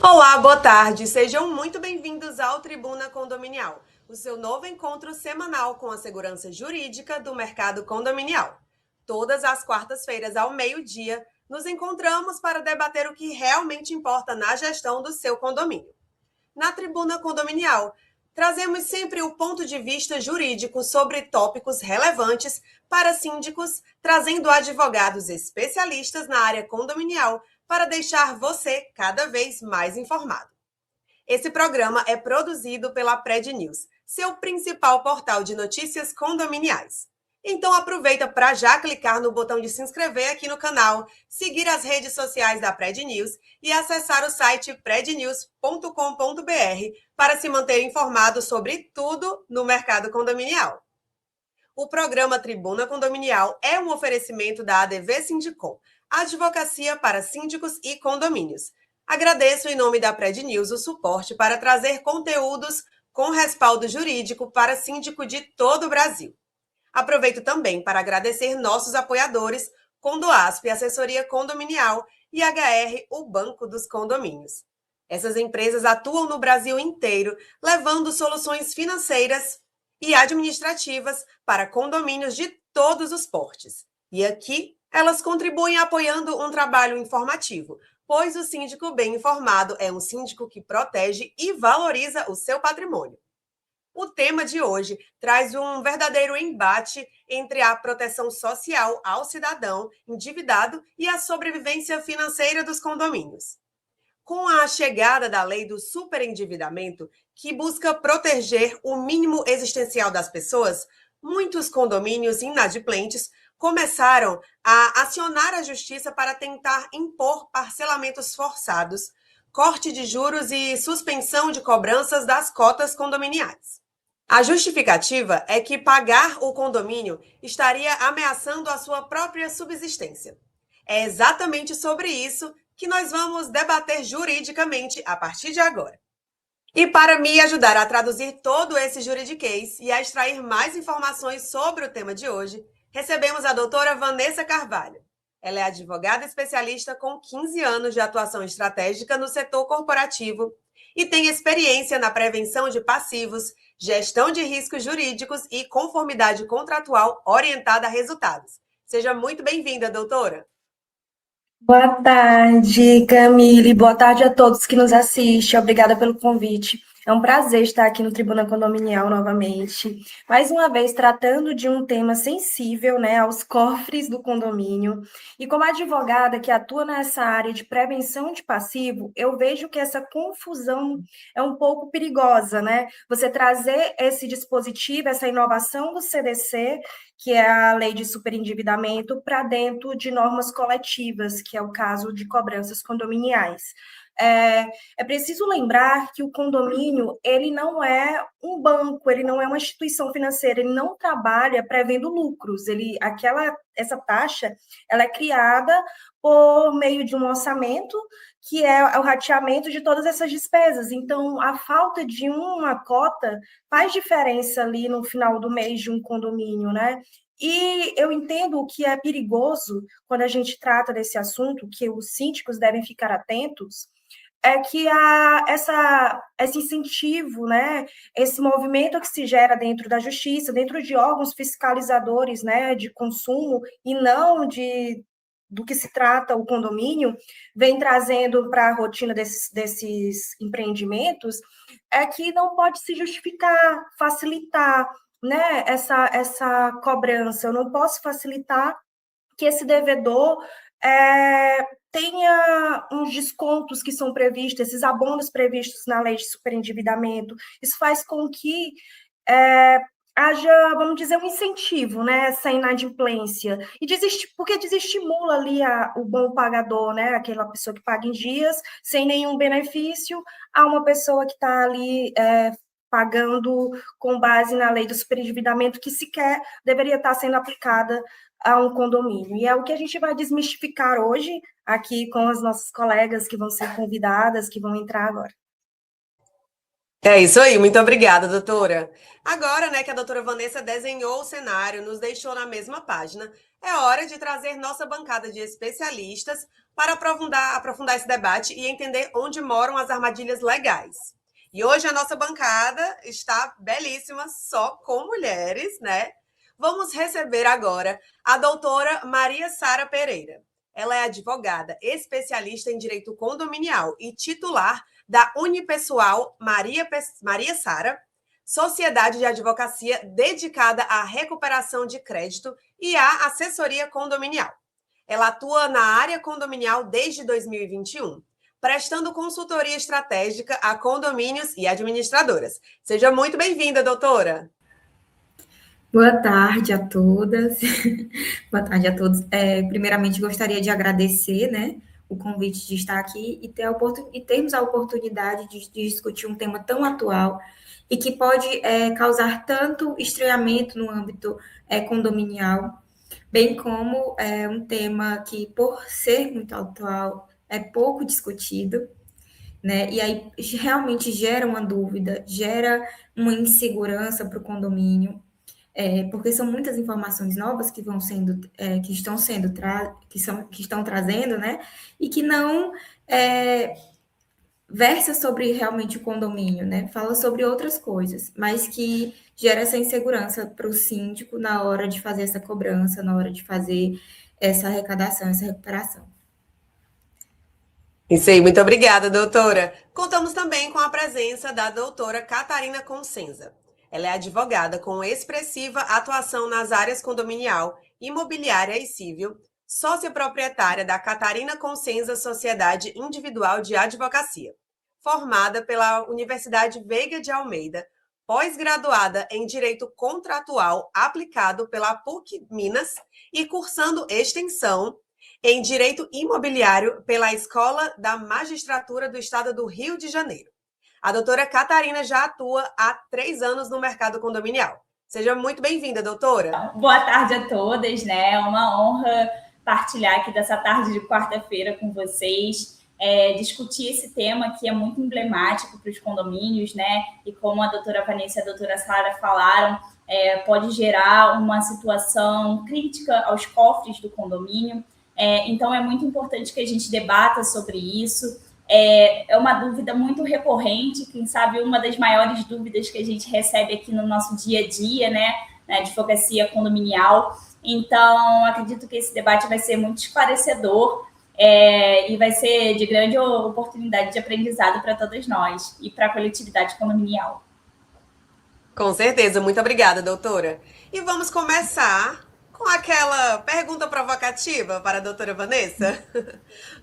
Olá, boa tarde. Sejam muito bem-vindos ao Tribuna Condominial, o seu novo encontro semanal com a segurança jurídica do mercado condominial. Todas as quartas-feiras ao meio-dia, nos encontramos para debater o que realmente importa na gestão do seu condomínio. Na Tribuna Condominial, trazemos sempre o ponto de vista jurídico sobre tópicos relevantes para síndicos, trazendo advogados especialistas na área condominial para deixar você cada vez mais informado. Esse programa é produzido pela Pred News, seu principal portal de notícias condominiais. Então aproveita para já clicar no botão de se inscrever aqui no canal, seguir as redes sociais da Pred News e acessar o site prednews.com.br para se manter informado sobre tudo no mercado condominial. O programa Tribuna Condominial é um oferecimento da ADV Sindicom, Advocacia para Síndicos e Condomínios. Agradeço em nome da Pred News o suporte para trazer conteúdos com respaldo jurídico para síndico de todo o Brasil. Aproveito também para agradecer nossos apoiadores, Condoasp, Assessoria Condominial, e HR, o Banco dos Condomínios. Essas empresas atuam no Brasil inteiro, levando soluções financeiras e administrativas para condomínios de todos os portes. E aqui, elas contribuem apoiando um trabalho informativo, pois o síndico bem informado é um síndico que protege e valoriza o seu patrimônio. O tema de hoje traz um verdadeiro embate entre a proteção social ao cidadão endividado e a sobrevivência financeira dos condomínios. Com a chegada da lei do superendividamento, que busca proteger o mínimo existencial das pessoas, muitos condomínios inadimplentes começaram a acionar a justiça para tentar impor parcelamentos forçados, corte de juros e suspensão de cobranças das cotas condominiais. A justificativa é que pagar o condomínio estaria ameaçando a sua própria subsistência. É exatamente sobre isso que nós vamos debater juridicamente a partir de agora. E para me ajudar a traduzir todo esse juridiquês e a extrair mais informações sobre o tema de hoje, recebemos a doutora Vanessa Carvalho. Ela é advogada especialista com 15 anos de atuação estratégica no setor corporativo e tem experiência na prevenção de passivos, gestão de riscos jurídicos e conformidade contratual orientada a resultados. Seja muito bem-vinda, doutora. Boa tarde, Camille. Boa tarde a todos que nos assistem. Obrigada pelo convite. É um prazer estar aqui no Tribuna Condominial novamente. Mais uma vez, tratando de um tema sensível, né, aos cofres do condomínio. E como advogada que atua nessa área de prevenção de passivo, eu vejo que essa confusão é um pouco perigosa, né? Você trazer esse dispositivo, essa inovação do CDC, que é a lei de superendividamento, para dentro de normas coletivas, que é o caso de cobranças condominiais. É preciso lembrar que o condomínio, ele não é um banco, ele não é uma instituição financeira, ele não trabalha prevendo lucros, essa taxa, ela é criada por meio de um orçamento, que é o rateamento de todas essas despesas. Então, a falta de uma cota faz diferença ali no final do mês de um condomínio, né? E eu entendo que é perigoso quando a gente trata desse assunto, que os síndicos devem ficar atentos, é que esse incentivo, né, esse movimento que se gera dentro da justiça, dentro de órgãos fiscalizadores, né, de consumo, e não do que se trata o condomínio, vem trazendo para a rotina desses empreendimentos, é que não pode se justificar, facilitar, né, essa cobrança. Eu não posso facilitar que esse devedor tenha uns descontos que são previstos, esses abonos previstos na lei de superendividamento. Isso faz com que haja, vamos dizer, um incentivo, né, essa inadimplência, e porque desestimula ali o bom pagador, né, aquela pessoa que paga em dias, sem nenhum benefício, a uma pessoa que está ali pagando com base na lei do superendividamento, que sequer deveria estar sendo aplicada a um condomínio. E é o que a gente vai desmistificar hoje, aqui com as nossas colegas que vão ser convidadas, que vão entrar agora. É isso aí, muito obrigada, doutora. Agora, né, que a doutora Vanessa desenhou o cenário, nos deixou na mesma página, é hora de trazer nossa bancada de especialistas para aprofundar esse debate e entender onde moram as armadilhas legais. E hoje a nossa bancada está belíssima, só com mulheres, né? Vamos receber agora a doutora Maria Sara Pereira. Ela é advogada, especialista em direito condominial e titular da Unipessoal Maria Sara, sociedade de advocacia dedicada à recuperação de crédito e à assessoria condominial. Ela atua na área condominial desde 2021, prestando consultoria estratégica a condomínios e administradoras. Seja muito bem-vinda, doutora. Boa tarde a todas, boa tarde a todos. Primeiramente, gostaria de agradecer, né, o convite de estar aqui e termos a oportunidade de discutir um tema tão atual e que pode causar tanto estranhamento no âmbito condominial, bem como um tema que, por ser muito atual, é pouco discutido, né? E aí realmente gera uma dúvida, gera uma insegurança para o condomínio. Porque são muitas informações novas que vão sendo, que estão trazendo, né? E que não versa sobre realmente o condomínio, né? Fala sobre outras coisas, mas que gera essa insegurança para o síndico na hora de fazer essa cobrança, na hora de fazer essa arrecadação, essa recuperação. Isso aí, muito obrigada, doutora. Contamos também com a presença da doutora Catarina Consenza. Ela é advogada com expressiva atuação nas áreas condominial, imobiliária e civil, sócia proprietária da Catarina Consenza Sociedade Individual de Advocacia, formada pela Universidade Veiga de Almeida, pós-graduada em Direito Contratual aplicado pela PUC Minas e cursando extensão em Direito Imobiliário pela Escola da Magistratura do Estado do Rio de Janeiro. A doutora Catarina já atua há 3 anos no mercado condominial. Seja muito bem-vinda, doutora. Boa tarde a todas, né? É uma honra partilhar aqui dessa tarde de quarta-feira com vocês, discutir esse tema que é muito emblemático para os condomínios, né? E como a doutora Vanessa e a doutora Sara falaram, pode gerar uma situação crítica aos cofres do condomínio. Então, é muito importante que a gente debata sobre isso. É uma dúvida muito recorrente, quem sabe uma das maiores dúvidas que a gente recebe aqui no nosso dia a dia, né, na advocacia condominial. Então, acredito que esse debate vai ser muito esclarecedor e vai ser de grande oportunidade de aprendizado para todas nós e para a coletividade condominial. Com certeza, muito obrigada, doutora. E vamos começar com aquela pergunta provocativa para a doutora Vanessa.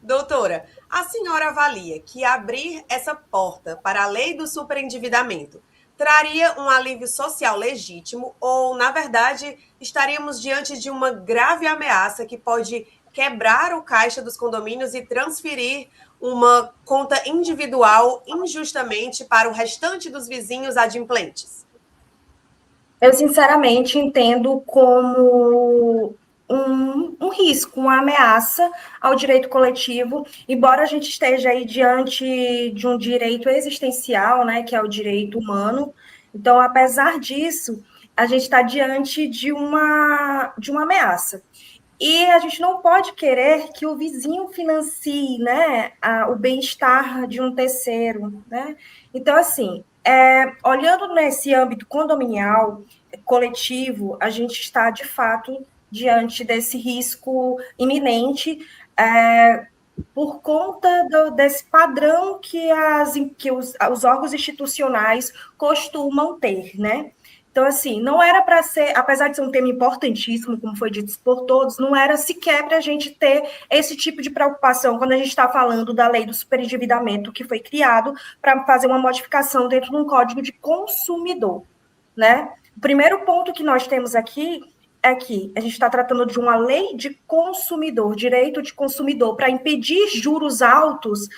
Doutora, a senhora avalia que abrir essa porta para a lei do superendividamento traria um alívio social legítimo ou, na verdade, estaríamos diante de uma grave ameaça que pode quebrar o caixa dos condomínios e transferir uma conta individual injustamente para o restante dos vizinhos adimplentes? Eu, sinceramente, entendo como um risco, uma ameaça ao direito coletivo, embora a gente esteja aí diante de um direito existencial, né, que é o direito humano. Então, apesar disso, a gente está diante de uma ameaça. E a gente não pode querer que o vizinho financie, né, o bem-estar de um terceiro, né? Então, assim, olhando nesse âmbito condominial, coletivo, a gente está, de fato, diante desse risco iminente, por conta desse padrão que os órgãos institucionais costumam ter, né? Então, assim, não era para ser, apesar de ser um tema importantíssimo, como foi dito por todos, não era sequer para a gente ter esse tipo de preocupação quando a gente está falando da lei do superendividamento que foi criado para fazer uma modificação dentro de um código de consumidor, né? O primeiro ponto que nós temos aqui é que a gente está tratando de uma lei de consumidor, direito de consumidor, para impedir juros altos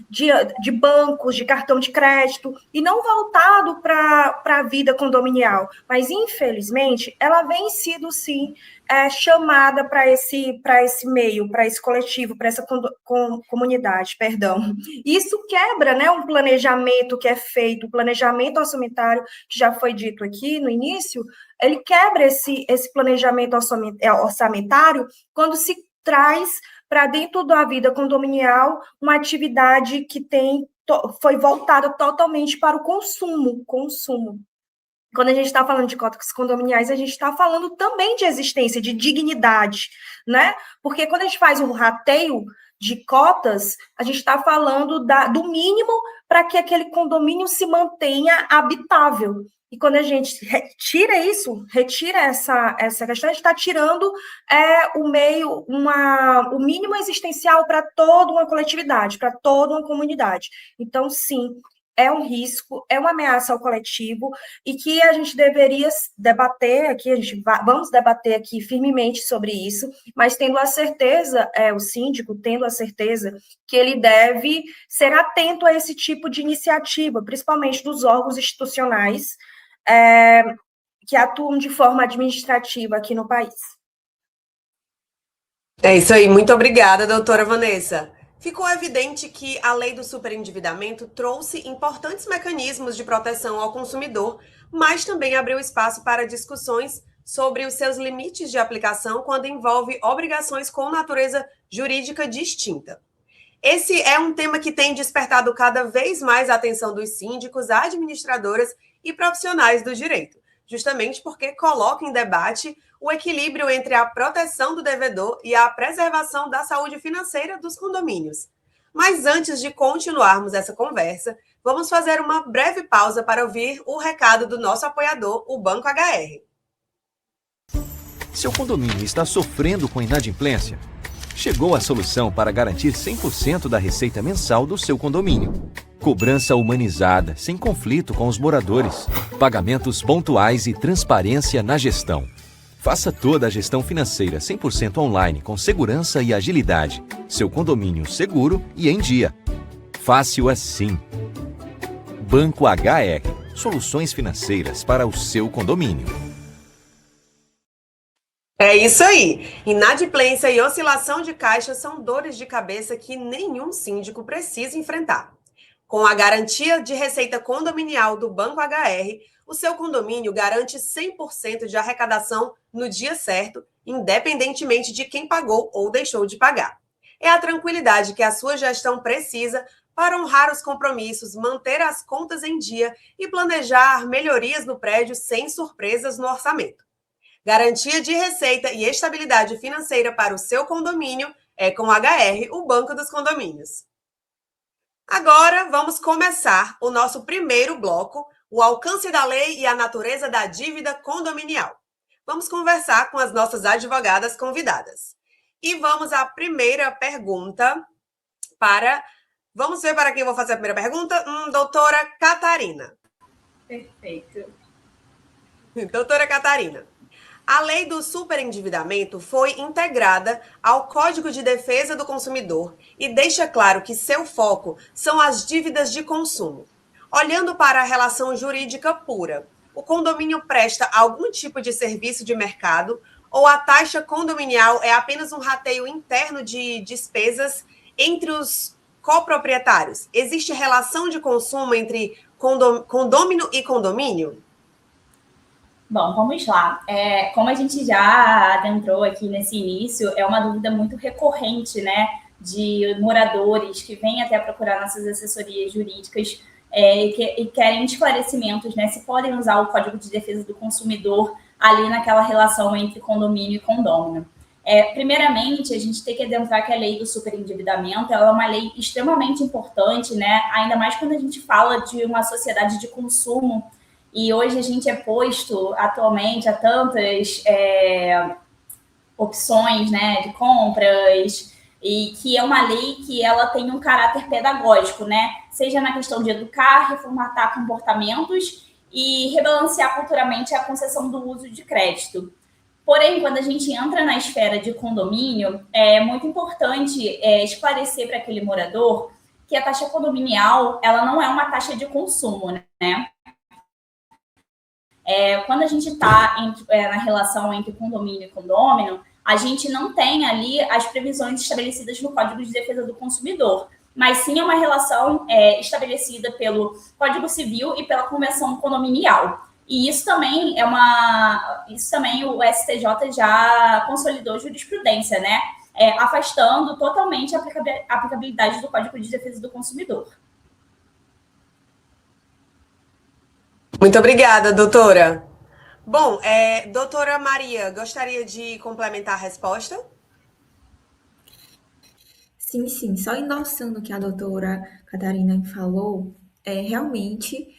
de bancos, de cartão de crédito, e não voltado para a vida condominial. Mas, infelizmente, ela vem sido, sim, chamada para esse meio, para esse coletivo, para essa comunidade, perdão. Isso quebra, né, um planejamento que é feito, o planejamento orçamentário, que já foi dito aqui no início, ele quebra esse planejamento orçamentário quando se traz para dentro da vida condominial uma atividade que foi voltada totalmente para o consumo. Quando a gente está falando de cotas condominiais, a gente está falando também de existência, de dignidade, né? Porque quando a gente faz um rateio de cotas, a gente está falando do mínimo para que aquele condomínio se mantenha habitável. E quando a gente retira essa questão, a gente está tirando o mínimo existencial para toda uma coletividade, para toda uma comunidade. Então, sim, é um risco, é uma ameaça ao coletivo, e que a gente deveria debater aqui, vamos debater aqui firmemente sobre isso, mas tendo a certeza, o síndico tendo a certeza que ele deve ser atento a esse tipo de iniciativa, principalmente dos órgãos institucionais que atuam de forma administrativa aqui no país. É isso aí, muito obrigada, doutora Vanessa. Ficou evidente que a lei do superendividamento trouxe importantes mecanismos de proteção ao consumidor, mas também abriu espaço para discussões sobre os seus limites de aplicação quando envolve obrigações com natureza jurídica distinta. Esse é um tema que tem despertado cada vez mais a atenção dos síndicos, administradoras e profissionais do direito, justamente porque coloca em debate o equilíbrio entre a proteção do devedor e a preservação da saúde financeira dos condomínios. Mas antes de continuarmos essa conversa, vamos fazer uma breve pausa para ouvir o recado do nosso apoiador, o Banco HR. Seu condomínio está sofrendo com inadimplência? Chegou a solução para garantir 100% da receita mensal do seu condomínio. Cobrança humanizada, sem conflito com os moradores. Pagamentos pontuais e transparência na gestão. Faça toda a gestão financeira 100% online, com segurança e agilidade. Seu condomínio seguro e em dia. Fácil assim. Banco HR. Soluções financeiras para o seu condomínio. É isso aí. Inadimplência e oscilação de caixa são dores de cabeça que nenhum síndico precisa enfrentar. Com a garantia de receita condominial do Banco HR, o seu condomínio garante 100% de arrecadação no dia certo, independentemente de quem pagou ou deixou de pagar. É a tranquilidade que a sua gestão precisa para honrar os compromissos, manter as contas em dia e planejar melhorias no prédio sem surpresas no orçamento. Garantia de receita e estabilidade financeira para o seu condomínio é com HR, o Banco dos Condomínios. Agora vamos começar o nosso primeiro bloco, o alcance da lei e a natureza da dívida condominial. Vamos conversar com as nossas advogadas convidadas. E vamos à primeira pergunta Vamos ver para quem eu vou fazer a primeira pergunta? Doutora Catarina. Perfeito. Doutora Catarina. A lei do superendividamento foi integrada ao Código de Defesa do Consumidor e deixa claro que seu foco são as dívidas de consumo. Olhando para a relação jurídica pura, o condomínio presta algum tipo de serviço de mercado ou a taxa condominial é apenas um rateio interno de despesas entre os coproprietários? Existe relação de consumo entre condômino e condomínio? Bom, vamos lá. Como a gente já adentrou aqui nesse início, é uma dúvida muito recorrente, né, de moradores que vêm até procurar nossas assessorias jurídicas e querem esclarecimentos, né, se podem usar o Código de Defesa do Consumidor ali naquela relação entre condomínio e condômino. Primeiramente, a gente tem que adentrar que a lei do superendividamento ela é uma lei extremamente importante, né, ainda mais quando a gente fala de uma sociedade de consumo. E hoje a gente é posto atualmente a tantas opções, né, de compras, e que é uma lei que ela tem um caráter pedagógico, né? Seja na questão de educar, reformatar comportamentos e rebalancear culturalmente a concessão do uso de crédito. Porém, quando a gente entra na esfera de condomínio, é muito importante esclarecer para aquele morador que a taxa condominial ela não é uma taxa de consumo, né? Quando a gente está na relação entre condomínio e condômino, a gente não tem ali as previsões estabelecidas no Código de Defesa do Consumidor, mas sim é uma relação estabelecida pelo Código Civil e pela Convenção Condominial. E isso também o STJ já consolidou jurisprudência, né? Afastando totalmente a aplicabilidade do Código de Defesa do Consumidor. Muito obrigada, doutora. Bom, doutora Maria, gostaria de complementar a resposta? Sim, sim. Só endossando o que a doutora Catarina falou, realmente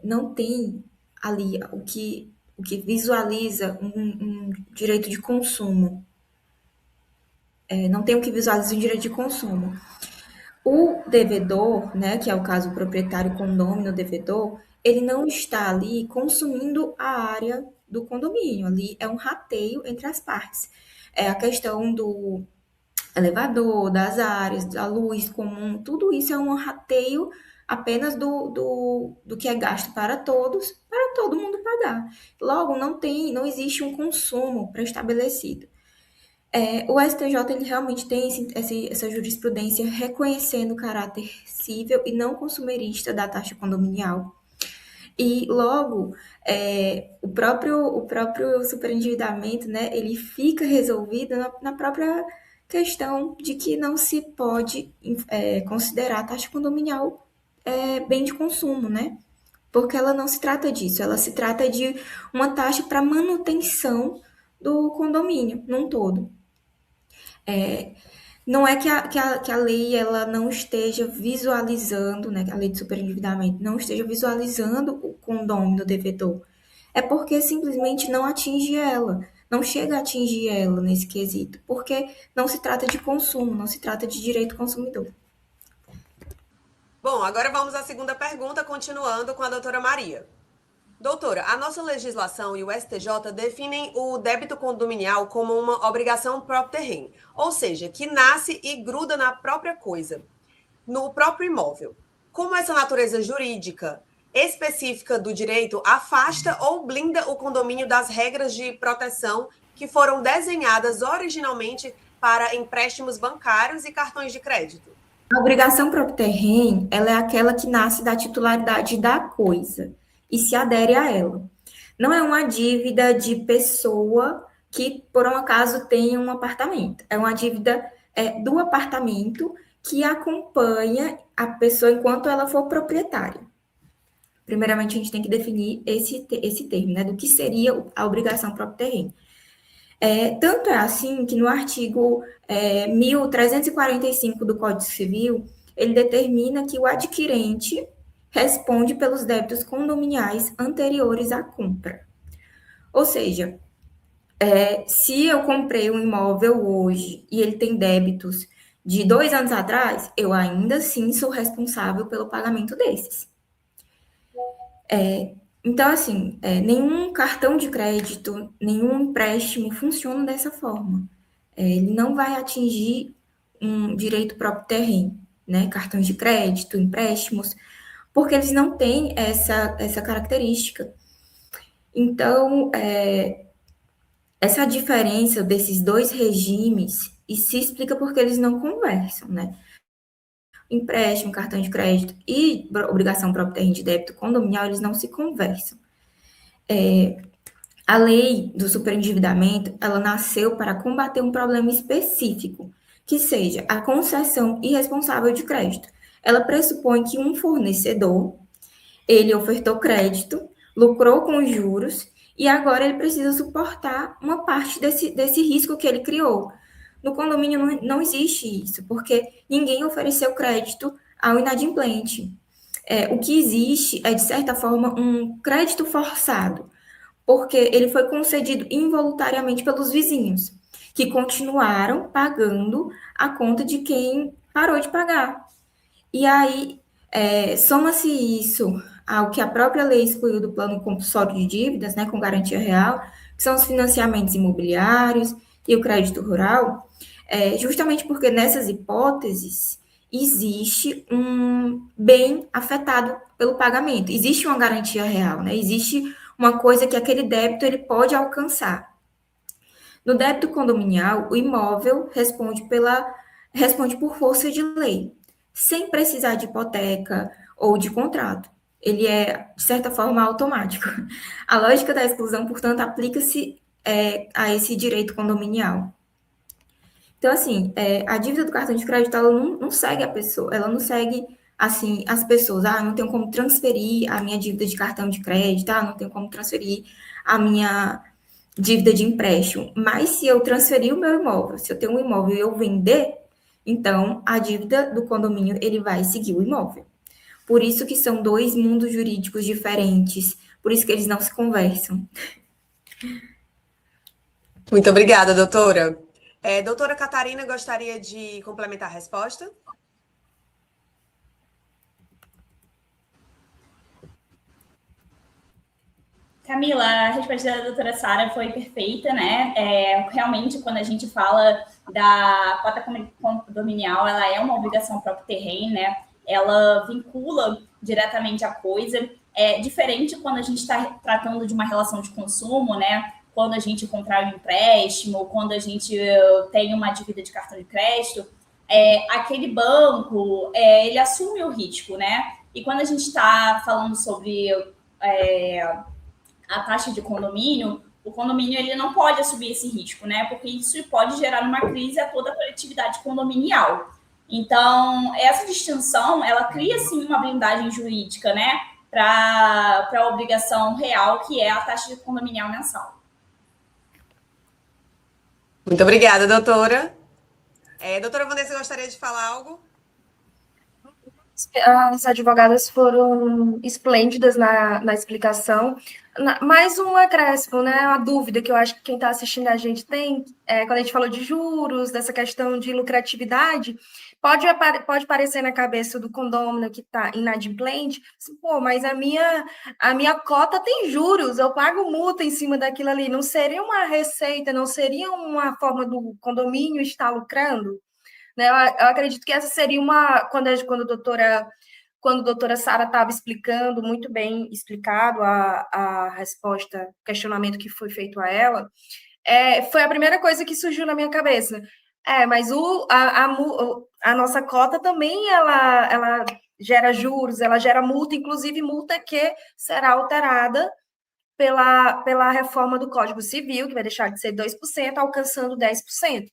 não tem ali o que visualiza um direito de consumo. Não tem o que visualiza um direito de consumo. O devedor, né, que é o caso proprietário condômino devedor, ele não está ali consumindo a área do condomínio. Ali é um rateio entre as partes. É a questão do elevador, das áreas, da luz comum, tudo isso é um rateio apenas do que é gasto para todos, para todo mundo pagar. Logo, não existe um consumo pré-estabelecido. O STJ ele realmente tem essa jurisprudência reconhecendo o caráter cível e não consumerista da taxa condominial. E logo, o próprio superendividamento, né, ele fica resolvido na própria questão de que não se pode considerar a taxa condominial bem de consumo, né? Porque ela não se trata disso, ela se trata de uma taxa para manutenção do condomínio num todo. Não é que a lei ela não esteja visualizando, né, a lei de superendividamento não esteja visualizando o condômino devedor. É porque simplesmente não atinge ela, não chega a atingir ela nesse quesito, porque não se trata de consumo, não se trata de direito consumidor. Bom, agora vamos à segunda pergunta, continuando com a doutora Maria. Doutora, a nossa legislação e o STJ definem o débito condominial como uma obrigação própria terreno, ou seja, que nasce e gruda na própria coisa, no próprio imóvel. Como essa natureza jurídica específica do direito afasta ou blinda o condomínio das regras de proteção que foram desenhadas originalmente para empréstimos bancários e cartões de crédito? A obrigação própria terreno, ela é aquela que nasce da titularidade da coisa e se adere a ela. Não é uma dívida de pessoa que, por um acaso, tem um apartamento. É uma dívida do apartamento que acompanha a pessoa enquanto ela for proprietária. Primeiramente, a gente tem que definir esse termo, né? Do que seria a obrigação própria terreno. Tanto é assim que no artigo 1345 do Código Civil, ele determina que o adquirente responde pelos débitos condominiais anteriores à compra. Ou seja, se eu comprei um imóvel hoje e ele tem débitos de 2 anos atrás, eu ainda assim sou responsável pelo pagamento desses. Então, assim, nenhum cartão de crédito, nenhum empréstimo funciona dessa forma. Ele não vai atingir um direito próprio terreno, né? Cartões de crédito, empréstimos, porque eles não têm essa característica. Então, essa diferença desses dois regimes e se explica porque eles não conversam, né? Empréstimo, cartão de crédito e obrigação própria terreno de débito condominial, eles não se conversam. A lei do superendividamento, ela nasceu para combater um problema específico, que seja a concessão irresponsável de crédito. Ela pressupõe que um fornecedor, ele ofertou crédito, lucrou com os juros, e agora ele precisa suportar uma parte desse risco que ele criou. No condomínio não existe isso, porque ninguém ofereceu crédito ao inadimplente. O que existe é, de certa forma, um crédito forçado, porque ele foi concedido involuntariamente pelos vizinhos, que continuaram pagando a conta de quem parou de pagar. E aí, soma-se isso ao que a própria lei excluiu do plano compulsório de dívidas, né, com garantia real, que são os financiamentos imobiliários e o crédito rural, justamente porque nessas hipóteses existe um bem afetado pelo pagamento, existe uma garantia real, né? Existe uma coisa que aquele débito ele pode alcançar. No débito condominial, o imóvel responde por força de lei, sem precisar de hipoteca ou de contrato. Ele é, de certa forma, automático. A lógica da exclusão, portanto, aplica-se a esse direito condominial. Então, assim, a dívida do cartão de crédito, ela não segue a pessoa, ela não segue, assim, as pessoas. Ah, não tenho como transferir a minha dívida de cartão de crédito, não tenho como transferir a minha dívida de empréstimo. Mas se eu transferir o meu imóvel, se eu tenho um imóvel e eu vender, então a dívida do condomínio, ele vai seguir o imóvel. Por isso que são dois mundos jurídicos diferentes, por isso que eles não se conversam. Muito obrigada, doutora. Doutora Catarina, gostaria de complementar a resposta? Camila, a resposta da doutora Sara foi perfeita, né? Realmente, quando a gente fala da cota condominial, ela é uma obrigação próprio terreno, né? Ela vincula diretamente a coisa. É diferente quando a gente está tratando de uma relação de consumo, né? Quando a gente comprar um empréstimo, quando a gente tem uma dívida de cartão de crédito, aquele banco, ele assume o risco, né? E quando a gente está falando sobre a taxa de condomínio, o condomínio ele não pode assumir esse risco, né? Porque isso pode gerar uma crise a toda a coletividade condominial. Então, essa distinção, ela cria, sim, uma blindagem jurídica, né? Para a obrigação real, que é a taxa de condominial mensal. Muito obrigada, doutora. Doutora Vanessa, gostaria de falar algo? As advogadas foram esplêndidas na explicação. Mais um acréscimo, né? Uma dúvida que eu acho que quem está assistindo a gente tem, quando a gente falou de juros, dessa questão de lucratividade, pode parecer na cabeça do condômino que está inadimplente, assim, pô, mas a minha cota tem juros, eu pago multa em cima daquilo ali. Não seria uma receita, não seria uma forma do condomínio estar lucrando? Né? Eu acredito que essa seria quando a doutora Sara estava explicando, muito bem explicado a resposta, o questionamento que foi feito a ela, foi a primeira coisa que surgiu na minha cabeça. Mas a nossa cota também, ela gera juros, ela gera multa, inclusive multa que será alterada pela reforma do Código Civil, que vai deixar de ser 2%, alcançando 10%.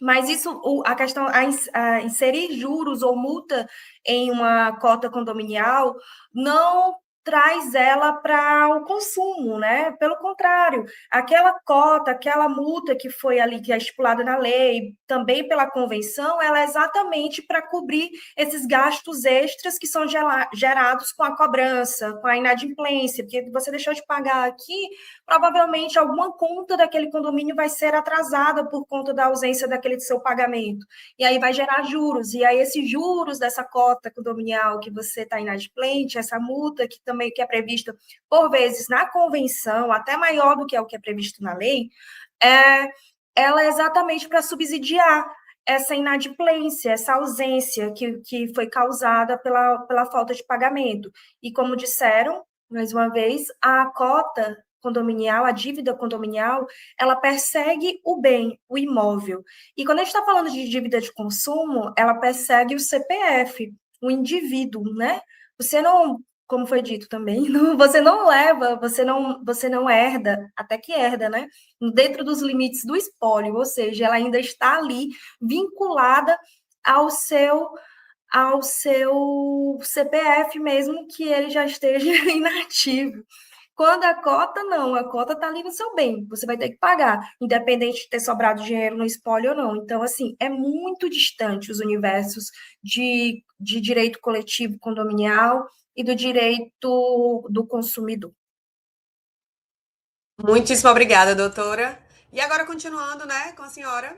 Mas isso, a questão, a inserir juros ou multa em uma cota condominial não traz ela para o consumo, né? Pelo contrário, aquela cota, aquela multa que foi ali, que é estipulada na lei, também pela convenção, ela é exatamente para cobrir esses gastos extras que são gerados com a cobrança, com a inadimplência, porque você deixou de pagar aqui, provavelmente alguma conta daquele condomínio vai ser atrasada por conta da ausência daquele seu pagamento. E aí vai gerar juros. E aí esses juros dessa cota condominial que você está inadimplente, essa multa que também que é prevista, por vezes, na convenção, até maior do que é o que é previsto na lei, ela é exatamente para subsidiar essa inadimplência, essa ausência que foi causada pela falta de pagamento. E como disseram, mais uma vez, a cota condominial, a dívida condominial, ela persegue o bem, o imóvel. E quando a gente está falando de dívida de consumo, ela persegue o CPF, o indivíduo, né? Você não, como foi dito também, você não leva, você não herda, até que herda, né? Dentro dos limites do espólio, ou seja, ela ainda está ali vinculada ao seu CPF, mesmo que ele já esteja inativo. Quando a cota, não, a cota está ali no seu bem, você vai ter que pagar, independente de ter sobrado dinheiro no espólio ou não. Então, assim, é muito distante os universos de direito coletivo condominial e do direito do consumidor. Muitíssimo obrigada, doutora. E agora, continuando, né, com a senhora,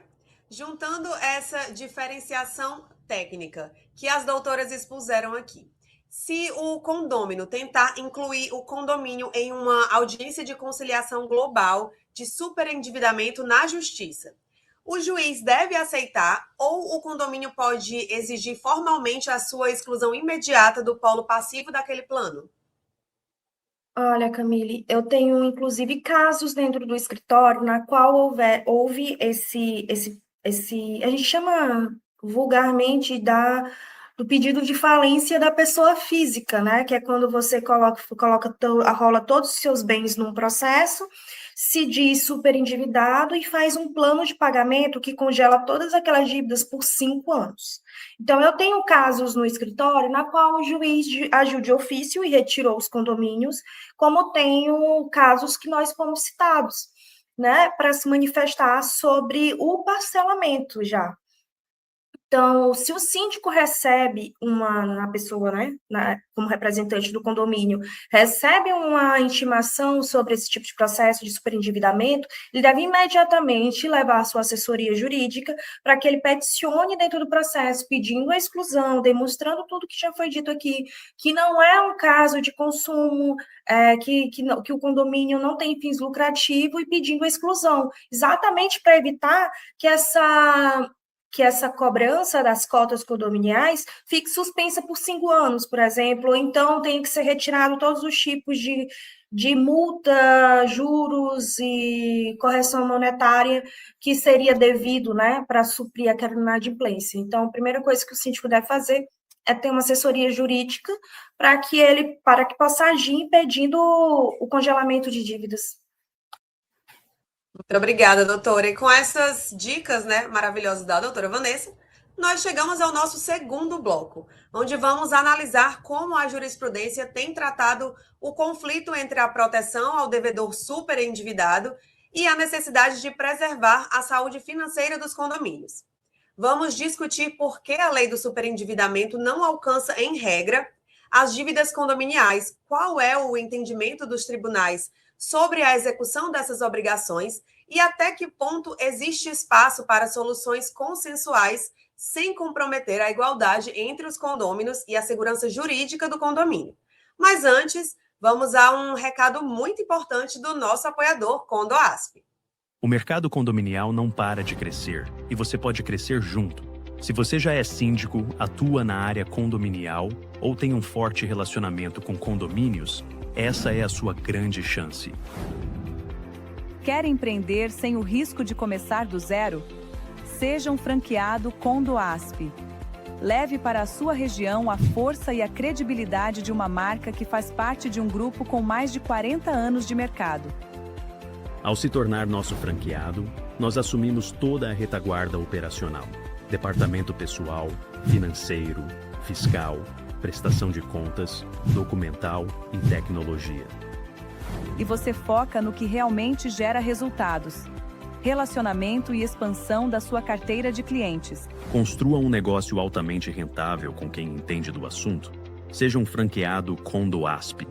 juntando essa diferenciação técnica que as doutoras expuseram aqui. Se o condômino tentar incluir o condomínio em uma audiência de conciliação global de superendividamento na justiça, o juiz deve aceitar ou o condomínio pode exigir formalmente a sua exclusão imediata do polo passivo daquele plano? Olha, Camille, eu tenho inclusive casos dentro do escritório na qual houve a gente chama vulgarmente do pedido de falência da pessoa física, né? Que é quando você rola todos os seus bens num processo, se diz super endividado e faz um plano de pagamento que congela todas aquelas dívidas por 5 anos. Então, eu tenho casos no escritório na qual o juiz agiu de ofício e retirou os condomínios, como tenho casos que nós fomos citados, né, para se manifestar sobre o parcelamento já. Então, se o síndico recebe a pessoa, né, como representante do condomínio, recebe uma intimação sobre esse tipo de processo de superendividamento, ele deve imediatamente levar a sua assessoria jurídica para que ele peticione dentro do processo, pedindo a exclusão, demonstrando tudo que já foi dito aqui, que não é um caso de consumo, que o condomínio não tem fins lucrativos e pedindo a exclusão, exatamente para evitar que essa cobrança das cotas condominiais fique suspensa por 5 anos, por exemplo, ou então tem que ser retirado todos os tipos de multa, juros e correção monetária que seria devido, né, para suprir aquela inadimplência. Então, a primeira coisa que o síndico deve fazer é ter uma assessoria jurídica para que possa agir impedindo o congelamento de dívidas. Muito obrigada, doutora. E com essas dicas, né, maravilhosas da doutora Vanessa, nós chegamos ao nosso segundo bloco, onde vamos analisar como a jurisprudência tem tratado o conflito entre a proteção ao devedor superendividado e a necessidade de preservar a saúde financeira dos condomínios. Vamos discutir por que a lei do superendividamento não alcança, em regra, as dívidas condominiais, qual é o entendimento dos tribunais sobre a execução dessas obrigações e até que ponto existe espaço para soluções consensuais sem comprometer a igualdade entre os condôminos e a segurança jurídica do condomínio. Mas antes, vamos a um recado muito importante do nosso apoiador, Condoasp. O mercado condominial não para de crescer e você pode crescer junto. Se você já é síndico, atua na área condominial ou tem um forte relacionamento com condomínios, essa é a sua grande chance. Quer empreender sem o risco de começar do zero? Seja um franqueado Condoasp. Leve para a sua região a força e a credibilidade de uma marca que faz parte de um grupo com mais de 40 anos de mercado. Ao se tornar nosso franqueado, nós assumimos toda a retaguarda operacional: departamento pessoal, financeiro, fiscal, prestação de contas, documental e tecnologia. E você foca no que realmente gera resultados: relacionamento e expansão da sua carteira de clientes. Construa um negócio altamente rentável com quem entende do assunto. Seja um franqueado Condoasp.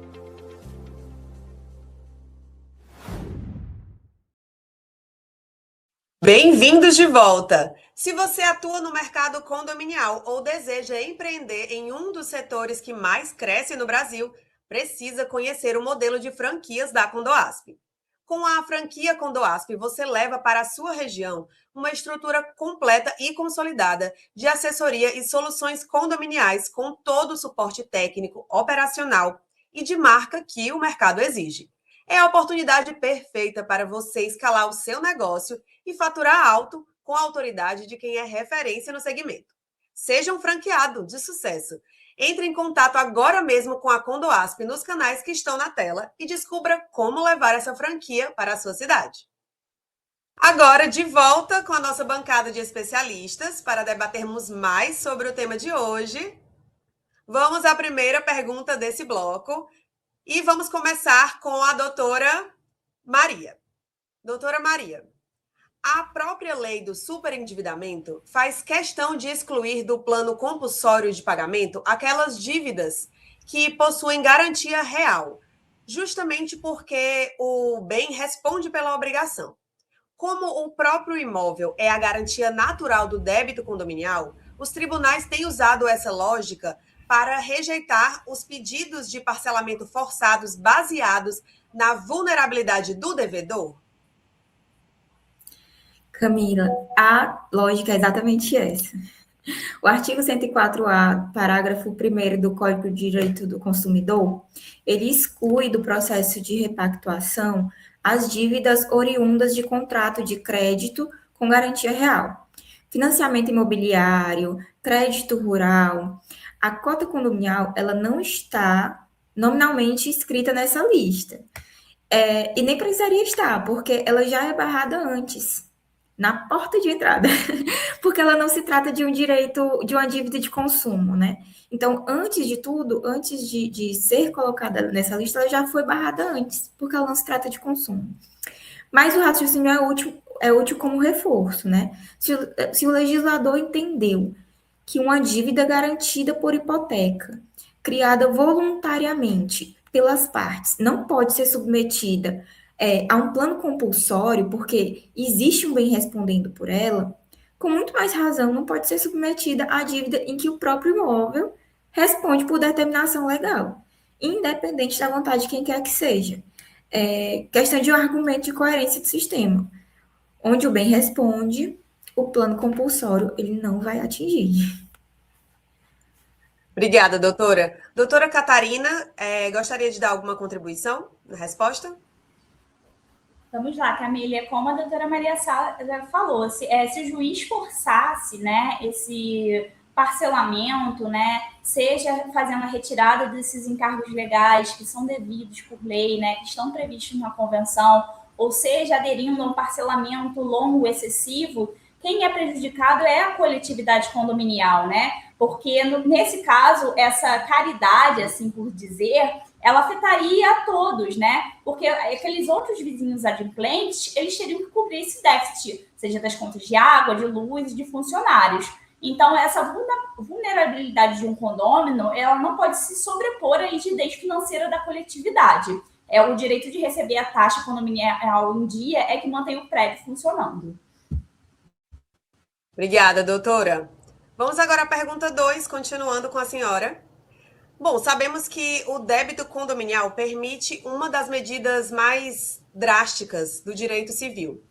Bem-vindos de volta! Se você atua no mercado condominial ou deseja empreender em um dos setores que mais cresce no Brasil, precisa conhecer o modelo de franquias da Condoasp. Com a franquia Condoasp, você leva para a sua região uma estrutura completa e consolidada de assessoria e soluções condominiais com todo o suporte técnico, operacional e de marca que o mercado exige. É a oportunidade perfeita para você escalar o seu negócio e faturar alto com a autoridade de quem é referência no segmento. Seja um franqueado de sucesso. Entre em contato agora mesmo com a Condoasp nos canais que estão na tela e descubra como levar essa franquia para a sua cidade. Agora, de volta com a nossa bancada de especialistas para debatermos mais sobre o tema de hoje. Vamos à primeira pergunta desse bloco e vamos começar com a doutora Maria. Doutora Maria, a própria lei do superendividamento faz questão de excluir do plano compulsório de pagamento aquelas dívidas que possuem garantia real, justamente porque o bem responde pela obrigação. Como o próprio imóvel é a garantia natural do débito condominial, os tribunais têm usado essa lógica para rejeitar os pedidos de parcelamento forçados baseados na vulnerabilidade do devedor? Camila, a lógica é exatamente essa. O artigo 104A, parágrafo 1º do Código de Direito do Consumidor, ele exclui do processo de repactuação as dívidas oriundas de contrato de crédito com garantia real. Financiamento imobiliário, crédito rural, a cota condominial, ela não está nominalmente inscrita nessa lista. E nem precisaria estar, porque ela já é barrada antes, na porta de entrada, porque ela não se trata de um direito, de uma dívida de consumo, né? Então, antes de tudo, antes de ser colocada nessa lista, ela já foi barrada antes, porque ela não se trata de consumo. Mas o raciocínio é útil como reforço, né? Se o legislador entendeu que uma dívida garantida por hipoteca, criada voluntariamente pelas partes, não pode ser submetida a um plano compulsório, porque existe um bem respondendo por ela, com muito mais razão, não pode ser submetida à dívida em que o próprio imóvel responde por determinação legal, independente da vontade de quem quer que seja. Questão de um argumento de coerência do sistema, onde o bem responde, o plano compulsório ele não vai atingir. Obrigada, doutora. Doutora Catarina, gostaria de dar alguma contribuição na resposta? Vamos lá, Camila. Como a doutora Maria Sá falou, se o juiz forçasse, né, esse parcelamento, né, seja fazendo a retirada desses encargos legais que são devidos por lei, né, que estão previstos na convenção, ou seja, aderindo a um parcelamento longo excessivo, quem é prejudicado é a coletividade condominial, né? Porque nesse caso, essa caridade, assim por dizer, ela afetaria a todos, né? Porque aqueles outros vizinhos adimplentes, eles teriam que cobrir esse déficit, seja das contas de água, de luz e de funcionários. Então, essa vulnerabilidade de um condômino, ela não pode se sobrepor à rigidez financeira da coletividade. O direito de receber a taxa condominial em dia é que mantém o prédio funcionando. Obrigada, doutora. Vamos agora à pergunta 2, continuando com a senhora. Bom, sabemos que o débito condominial permite uma das medidas mais drásticas do direito civil.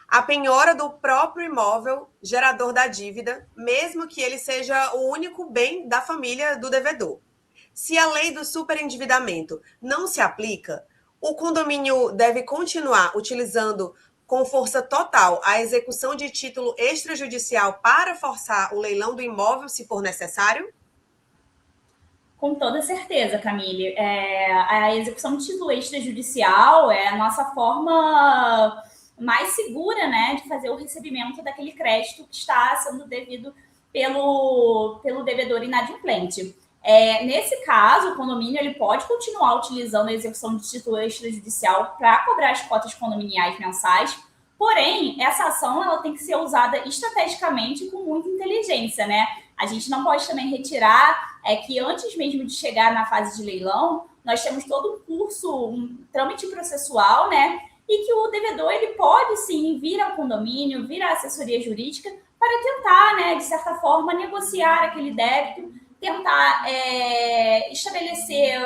A penhora do próprio imóvel gerador da dívida, mesmo que ele seja o único bem da família do devedor. Se a lei do superendividamento não se aplica, o condomínio deve continuar utilizando com força total a execução de título extrajudicial para forçar o leilão do imóvel, se for necessário? Com toda certeza, Camille. A execução de título extrajudicial é a nossa forma mais segura, né, de fazer o recebimento daquele crédito que está sendo devido pelo devedor inadimplente. Nesse caso, o condomínio ele pode continuar utilizando a execução de título extrajudicial para cobrar as cotas condominiais mensais, porém, essa ação ela tem que ser usada estrategicamente com muita inteligência, né? A gente não pode também retirar que antes mesmo de chegar na fase de leilão, nós temos todo um curso, um trâmite processual, né? E que o devedor ele pode sim vir ao condomínio, vir à assessoria jurídica para tentar, né, de certa forma, negociar aquele débito, tentar estabelecer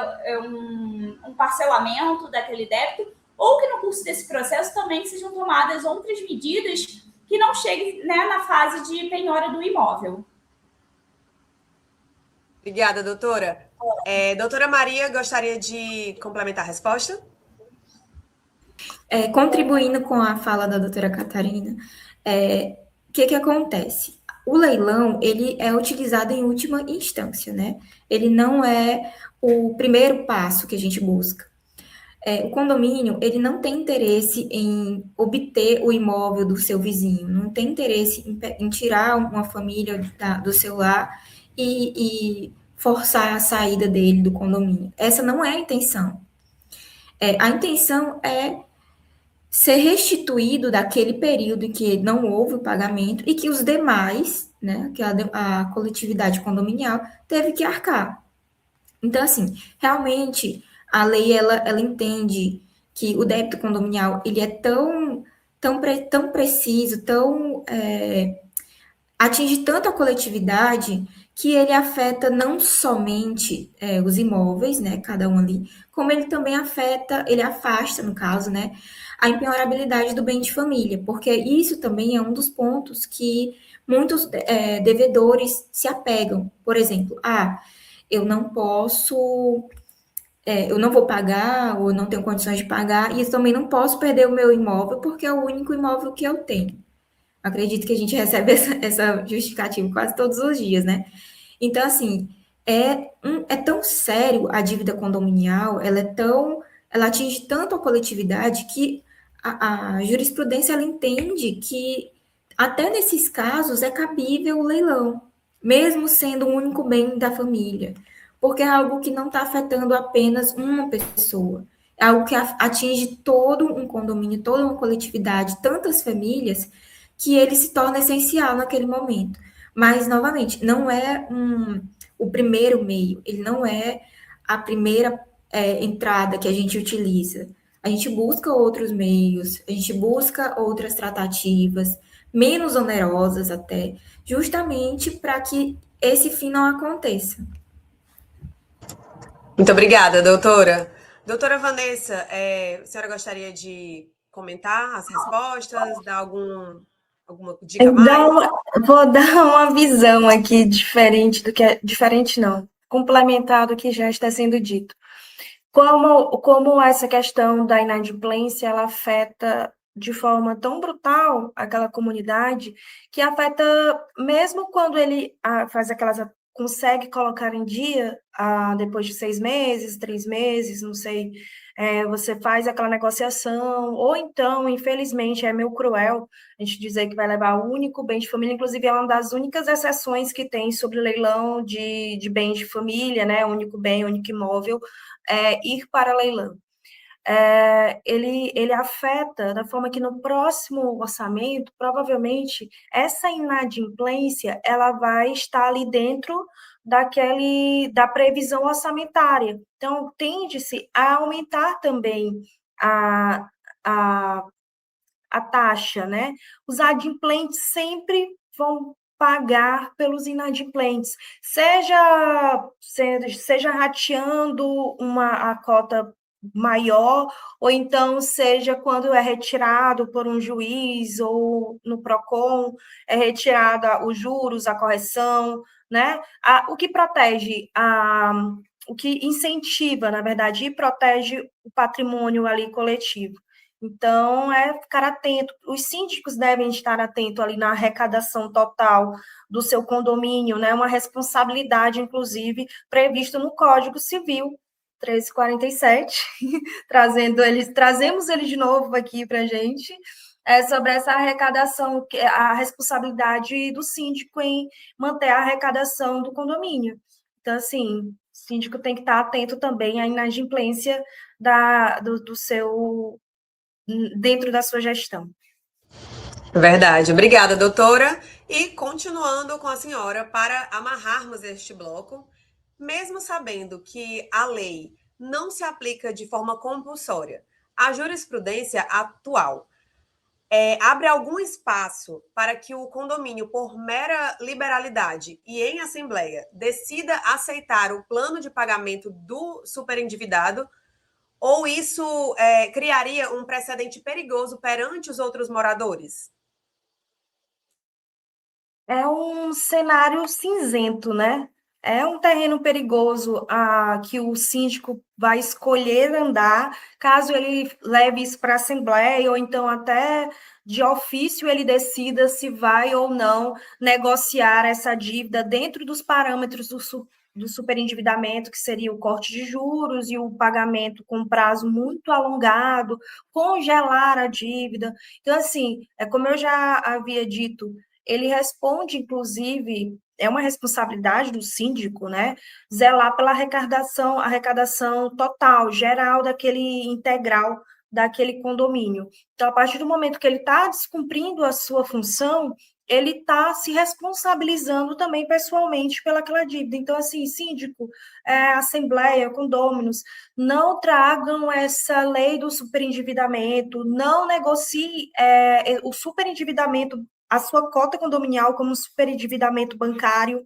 um parcelamento daquele débito, ou que no curso desse processo também sejam tomadas outras medidas que não cheguem, né, na fase de penhora do imóvel. Obrigada, doutora. Doutora Maria, gostaria de complementar a resposta? Contribuindo com a fala da doutora Catarina, o que acontece? O leilão, ele é utilizado em última instância, né? Ele não é o primeiro passo que a gente busca. O condomínio, ele não tem interesse em obter o imóvel do seu vizinho, não tem interesse em tirar uma família do seu lar e forçar a saída dele do condomínio. Essa não é a intenção. A intenção é ser restituído daquele período em que não houve o pagamento e que os demais, né, que a coletividade condominial teve que arcar. Então, assim, realmente, a lei, ela entende que o débito condominial, ele é tão preciso, atinge tanto a coletividade, que ele afeta não somente os imóveis, né, cada um ali, como ele também afasta, no caso, né, a impenhorabilidade do bem de família, porque isso também é um dos pontos que muitos devedores se apegam. Por exemplo, eu não posso, eu não vou pagar, ou eu não tenho condições de pagar, e eu também não posso perder o meu imóvel, porque é o único imóvel que eu tenho. Acredito que a gente recebe essa justificativa quase todos os dias, né? Então, assim, é tão sério a dívida condominial, ela atinge tanto a coletividade que a jurisprudência ela entende que até nesses casos é cabível o leilão, mesmo sendo o único bem da família, porque é algo que não está afetando apenas uma pessoa, é algo que atinge todo um condomínio, toda uma coletividade, tantas famílias, que ele se torna essencial naquele momento. Mas, novamente, não é o primeiro meio, ele não é a primeira entrada que a gente utiliza. A gente busca outros meios, a gente busca outras tratativas, menos onerosas até, justamente para que esse fim não aconteça. Muito obrigada, doutora. Doutora Vanessa, a senhora gostaria de comentar as respostas, dar alguma dica mais? Vou dar uma visão aqui diferente do que é diferente, não, complementar do que já está sendo dito. Como essa questão da inadimplência ela afeta de forma tão brutal aquela comunidade, que afeta mesmo quando ele faz consegue colocar em dia depois de 6 meses, 3 meses, não sei, você faz aquela negociação, ou então, infelizmente, é meio cruel a gente dizer que vai levar o único bem de família, inclusive é uma das únicas exceções que tem sobre leilão de bens de família, né, único bem, único imóvel, ir para leilão. Ele afeta da forma que no próximo orçamento, provavelmente, essa inadimplência ela vai estar ali dentro da previsão orçamentária. Então, tende-se a aumentar também a, a, a taxa, né? Os adimplentes sempre vão pagar pelos inadimplentes, seja rateando a cota maior, ou então seja quando é retirado por um juiz ou no PROCON, é retirada os juros, a correção, né? O que protege, o que incentiva, na verdade, e protege o patrimônio ali coletivo. Então, ficar atento. Os síndicos devem estar atentos ali na arrecadação total do seu condomínio, né? Uma responsabilidade, inclusive, prevista no Código Civil 1347, trazemos ele de novo aqui para a gente, sobre essa arrecadação, a responsabilidade do síndico em manter a arrecadação do condomínio. Então, assim, o síndico tem que estar atento também à inadimplência do seu dentro da sua gestão. Verdade. Obrigada, doutora. E continuando com a senhora, para amarrarmos este bloco, mesmo sabendo que a lei não se aplica de forma compulsória, a jurisprudência atual abre algum espaço para que o condomínio, por mera liberalidade e em assembleia, decida aceitar o plano de pagamento do superendividado, ou isso criaria um precedente perigoso perante os outros moradores? É um cenário cinzento, né? É um terreno perigoso que o síndico vai escolher andar, caso ele leve isso para a Assembleia, ou então até de ofício ele decida se vai ou não negociar essa dívida dentro dos parâmetros do superendividamento, que seria o corte de juros e o pagamento com prazo muito alongado, congelar a dívida. Então, assim, como eu já havia dito, ele responde, inclusive, é uma responsabilidade do síndico, né, zelar pela arrecadação total, geral, integral daquele condomínio. Então, a partir do momento que ele está descumprindo a sua função, ele está se responsabilizando também pessoalmente pelaquela dívida. Então, assim, síndico, assembleia, condôminos, não tragam essa lei do superendividamento, não negocie o superendividamento, a sua cota condominial como superendividamento bancário,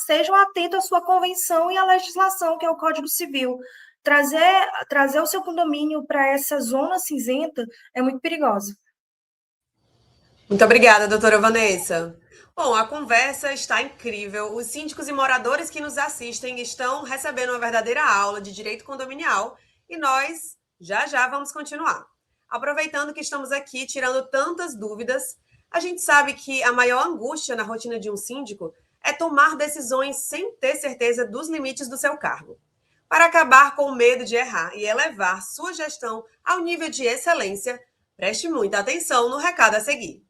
sejam atentos à sua convenção e à legislação, que é o Código Civil. trazer o seu condomínio para essa zona cinzenta é muito perigosa. Muito obrigada, doutora Vanessa. Bom, a conversa está incrível. Os síndicos e moradores que nos assistem estão recebendo uma verdadeira aula de direito condominial e nós já vamos continuar. Aproveitando que estamos aqui tirando tantas dúvidas, a gente sabe que a maior angústia na rotina de um síndico é tomar decisões sem ter certeza dos limites do seu cargo. Para acabar com o medo de errar e elevar sua gestão ao nível de excelência, preste muita atenção no recado a seguir.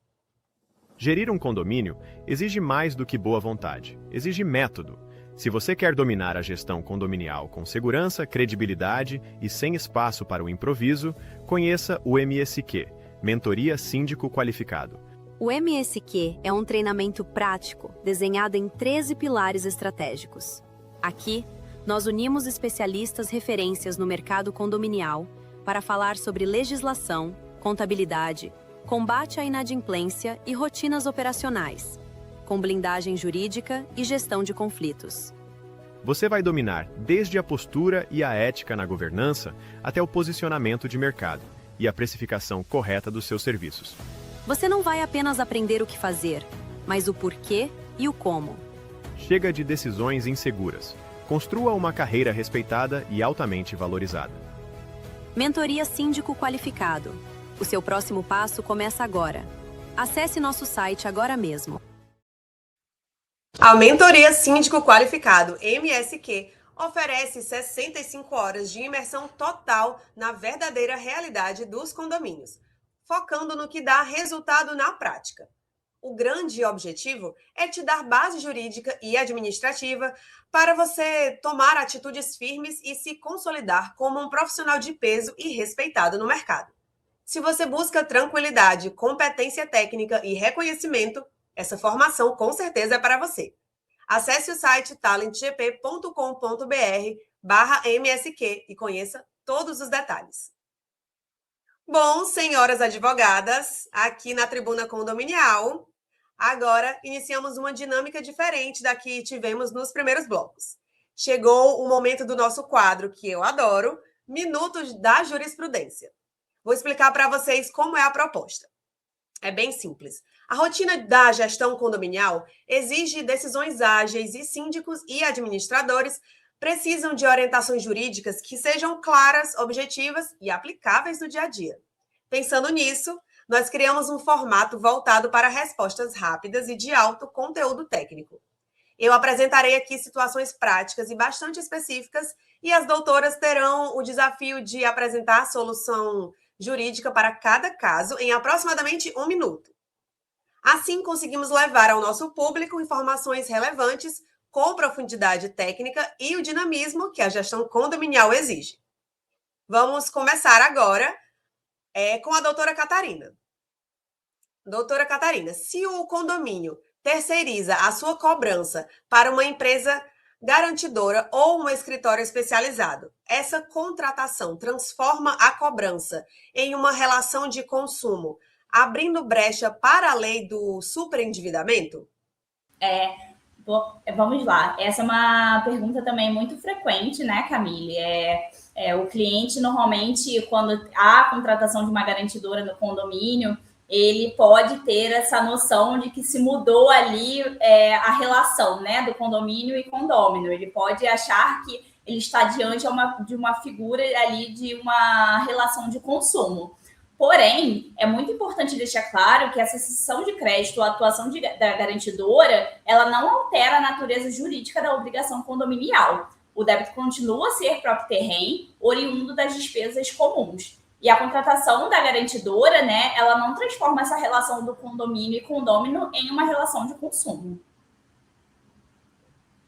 Gerir um condomínio exige mais do que boa vontade, exige método. Se você quer dominar a gestão condominial com segurança, credibilidade e sem espaço para o improviso, conheça o MSQ, Mentoria Síndico Qualificado. O MSQ é um treinamento prático, desenhado em 13 pilares estratégicos. Aqui, nós unimos especialistas referências no mercado condominial para falar sobre legislação, contabilidade, combate à inadimplência e rotinas operacionais, com blindagem jurídica e gestão de conflitos. Você vai dominar desde a postura e a ética na governança até o posicionamento de mercado e a precificação correta dos seus serviços. Você não vai apenas aprender o que fazer, mas o porquê e o como. Chega de decisões inseguras. Construa uma carreira respeitada e altamente valorizada. Mentoria Síndico Qualificado. O seu próximo passo começa agora. Acesse nosso site agora mesmo. A Mentoria Síndico Qualificado, MSQ, oferece 65 horas de imersão total na verdadeira realidade dos condomínios, focando no que dá resultado na prática. O grande objetivo é te dar base jurídica e administrativa para você tomar atitudes firmes e se consolidar como um profissional de peso e respeitado no mercado. Se você busca tranquilidade, competência técnica e reconhecimento, essa formação com certeza é para você. Acesse o site talentgp.com.br/MSQ e conheça todos os detalhes. Bom, senhoras advogadas, aqui na Tribuna Condominial, agora iniciamos uma dinâmica diferente da que tivemos nos primeiros blocos. Chegou o momento do nosso quadro, que eu adoro, Minutos da Jurisprudência. Vou explicar para vocês como é a proposta. É bem simples. A rotina da gestão condominial exige decisões ágeis e síndicos e administradores precisam de orientações jurídicas que sejam claras, objetivas e aplicáveis no dia a dia. Pensando nisso, nós criamos um formato voltado para respostas rápidas e de alto conteúdo técnico. Eu apresentarei aqui situações práticas e bastante específicas e as doutoras terão o desafio de apresentar a solução jurídica para cada caso em aproximadamente 1 minuto. Assim, conseguimos levar ao nosso público informações relevantes com profundidade técnica e o dinamismo que a gestão condominial exige. Vamos começar agora com a doutora Catarina. Doutora Catarina, se o condomínio terceiriza a sua cobrança para uma empresa garantidora ou um escritório especializado, essa contratação transforma a cobrança em uma relação de consumo, abrindo brecha para a lei do superendividamento? Vamos lá. Essa é uma pergunta também muito frequente, né, Camille? O cliente, normalmente, quando há a contratação de uma garantidora no condomínio, ele pode ter essa noção de que se mudou ali a relação, né, do condomínio e condômino. Ele pode achar que ele está diante de uma figura ali de uma relação de consumo. Porém, é muito importante deixar claro que essa cessão de crédito, a atuação da garantidora, ela não altera a natureza jurídica da obrigação condominial. O débito continua a ser próprio terreno, oriundo das despesas comuns. E a contratação da garantidora, né, ela não transforma essa relação do condomínio e condômino em uma relação de consumo.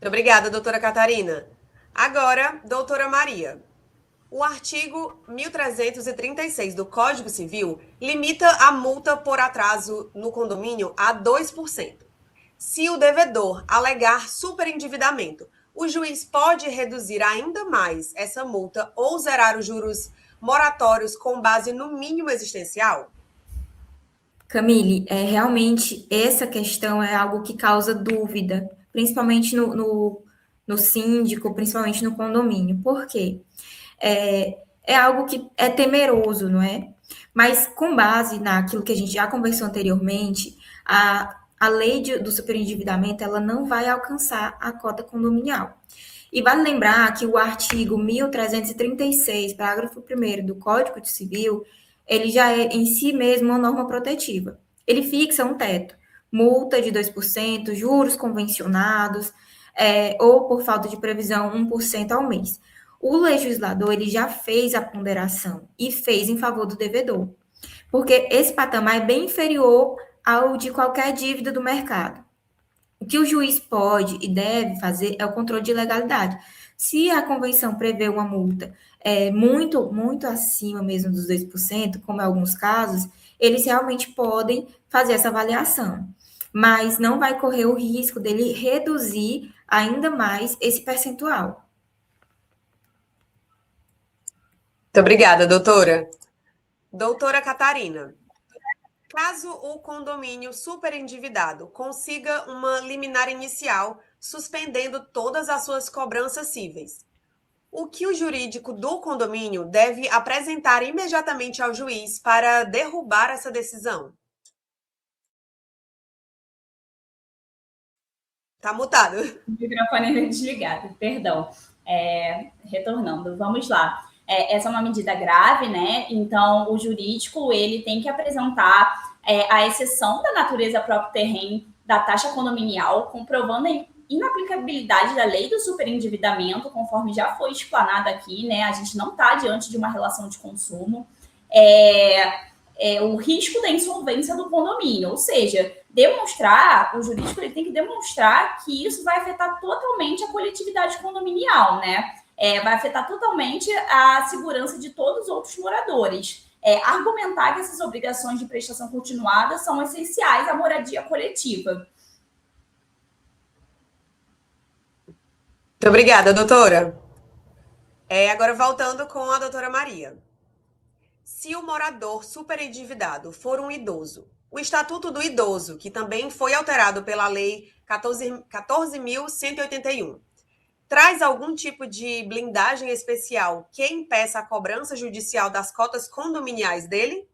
Obrigada, doutora Catarina. Agora, doutora Maria. O artigo 1336 do Código Civil limita a multa por atraso no condomínio a 2%. Se o devedor alegar superendividamento, o juiz pode reduzir ainda mais essa multa ou zerar os juros moratórios com base no mínimo existencial? Camille, realmente essa questão é algo que causa dúvida, principalmente no síndico, principalmente no condomínio. Por quê? é algo que é temeroso, não é? Mas com base naquilo que a gente já conversou anteriormente, a lei do superendividamento ela não vai alcançar a cota condominial. E vale lembrar que o artigo 1336, parágrafo 1º do Código Civil, ele já é em si mesmo uma norma protetiva. Ele fixa um teto, multa de 2%, juros convencionados, ou por falta de previsão, 1% ao mês. O legislador ele já fez a ponderação e fez em favor do devedor, porque esse patamar é bem inferior ao de qualquer dívida do mercado. O que o juiz pode e deve fazer é o controle de legalidade. Se a convenção prevê uma multa muito, muito acima mesmo dos 2%, como em alguns casos, eles realmente podem fazer essa avaliação, mas não vai correr o risco dele reduzir ainda mais esse percentual. Muito obrigada, doutora. Doutora Catarina, caso o condomínio superendividado consiga uma liminar inicial suspendendo todas as suas cobranças cíveis, o que o jurídico do condomínio deve apresentar imediatamente ao juiz para derrubar essa decisão? Tá mutado. O microfone desligado, perdão. Retornando, vamos lá. Essa é uma medida grave, né? Então, o jurídico ele tem que apresentar a exceção da natureza próprio terreno da taxa condominial, comprovando a inaplicabilidade da lei do superendividamento, conforme já foi explanado aqui, né? A gente não está diante de uma relação de consumo. O risco da insolvência do condomínio, ou seja, o jurídico ele tem que demonstrar que isso vai afetar totalmente a coletividade condominial, né? Vai afetar totalmente a segurança de todos os outros moradores. Argumentar que essas obrigações de prestação continuada são essenciais à moradia coletiva. Muito obrigada, doutora. Agora, voltando com a doutora Maria. Se o morador superendividado for um idoso, o Estatuto do Idoso, que também foi alterado pela Lei 14.181, traz algum tipo de blindagem especial que impeça a cobrança judicial das cotas condominiais dele?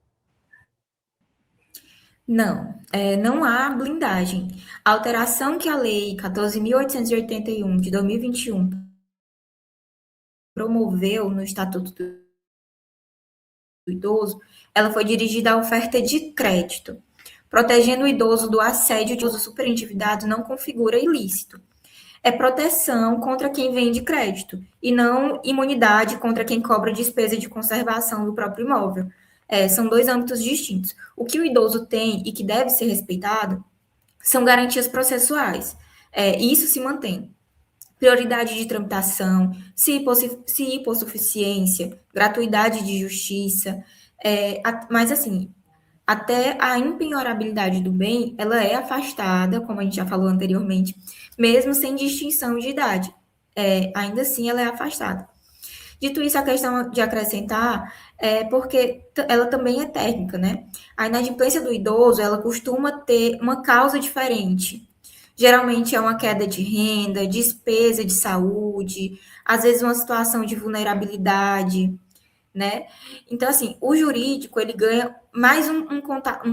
Não, não há blindagem. A alteração que a Lei 14.881 de 2021 promoveu no Estatuto do Idoso, ela foi dirigida à oferta de crédito. Protegendo o idoso do assédio de uso superendividado não configura ilícito. É proteção contra quem vende crédito e não imunidade contra quem cobra despesa de conservação do próprio imóvel. São dois âmbitos distintos. O que o idoso tem e que deve ser respeitado são garantias processuais. Isso se mantém. Prioridade de tramitação, se hipossuficiência, gratuidade de justiça, mas assim, até a impenhorabilidade do bem, ela é afastada, como a gente já falou anteriormente, mesmo sem distinção de idade. Ainda assim, ela é afastada. Dito isso, a questão de acrescentar porque ela também é técnica, né? A inadimplência do idoso, ela costuma ter uma causa diferente. Geralmente é uma queda de renda, despesa de saúde, às vezes uma situação de vulnerabilidade, né? Então, assim, o jurídico, ele ganha mais um contato,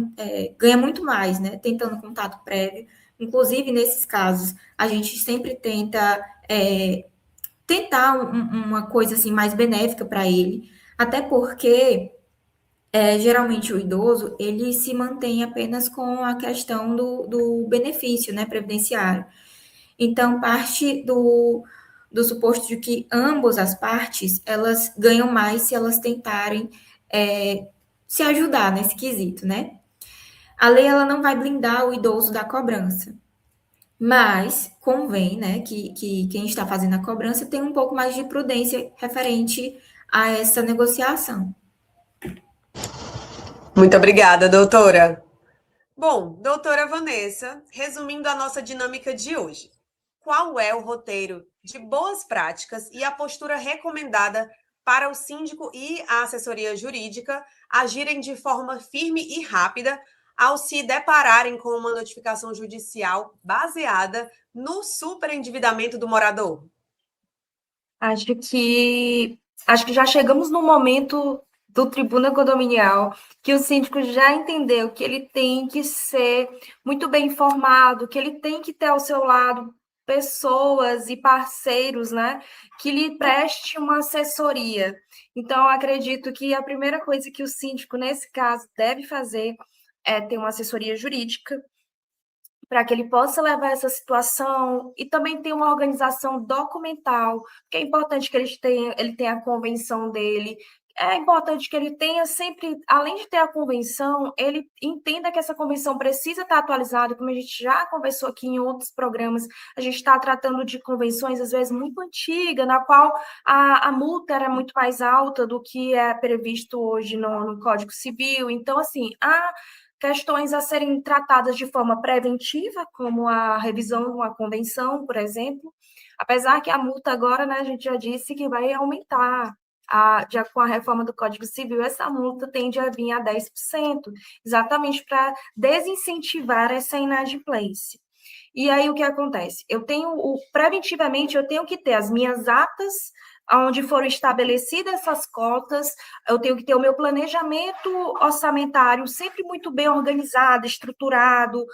ganha muito mais, né? Tentando contato prévio. Inclusive, nesses casos, a gente sempre tenta tentar uma coisa, assim, mais benéfica para ele, até porque, geralmente, o idoso, ele se mantém apenas com a questão do benefício, né, previdenciário. Então, parte do suposto de que ambas as partes, elas ganham mais se elas tentarem se ajudar nesse quesito, né? A lei, ela não vai blindar o idoso da cobrança, mas convém, né, que quem está fazendo a cobrança tenha um pouco mais de prudência referente a essa negociação. Muito obrigada, doutora. Bom, doutora Vanessa, resumindo a nossa dinâmica de hoje, qual é o roteiro de boas práticas e a postura recomendada para o síndico e a assessoria jurídica agirem de forma firme e rápida ao se depararem com uma notificação judicial baseada no superendividamento do morador? Acho que acho que já chegamos no momento do Tribuna Condominial que o síndico já entendeu que ele tem que ser muito bem informado, que ele tem que ter ao seu lado pessoas e parceiros, né, que lhe preste uma assessoria. Então, eu acredito que a primeira coisa que o síndico, nesse caso, deve fazer é ter uma assessoria jurídica, para que ele possa levar essa situação e também ter uma organização documental, que é importante que ele tenha a convenção dele, é importante que ele tenha sempre, além de ter a convenção, ele entenda que essa convenção precisa estar atualizada, como a gente já conversou aqui em outros programas, a gente está tratando de convenções, às vezes, muito antigas, na qual a multa era muito mais alta do que é previsto hoje no Código Civil. Então, assim, questões a serem tratadas de forma preventiva, como a revisão de uma convenção, por exemplo, apesar que a multa agora, né, a gente já disse que vai aumentar. Já com a reforma do Código Civil, essa multa tende a vir a 10%, exatamente para desincentivar essa inadimplência. E aí o que acontece? Preventivamente, eu tenho que ter as minhas atas, onde foram estabelecidas essas cotas, eu tenho que ter o meu planejamento orçamentário sempre muito bem organizado, estruturado,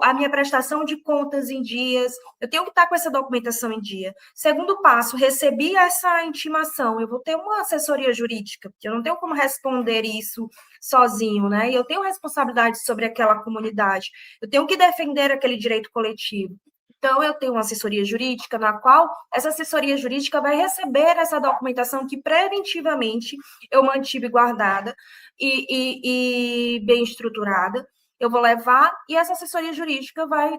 a minha prestação de contas em dias, eu tenho que estar com essa documentação em dia. Segundo passo, recebi essa intimação, eu vou ter uma assessoria jurídica, porque eu não tenho como responder isso sozinho, né? E eu tenho responsabilidade sobre aquela comunidade, eu tenho que defender aquele direito coletivo. Então, eu tenho uma assessoria jurídica, na qual essa assessoria jurídica vai receber essa documentação que preventivamente eu mantive guardada e bem estruturada. Eu vou levar e essa assessoria jurídica vai,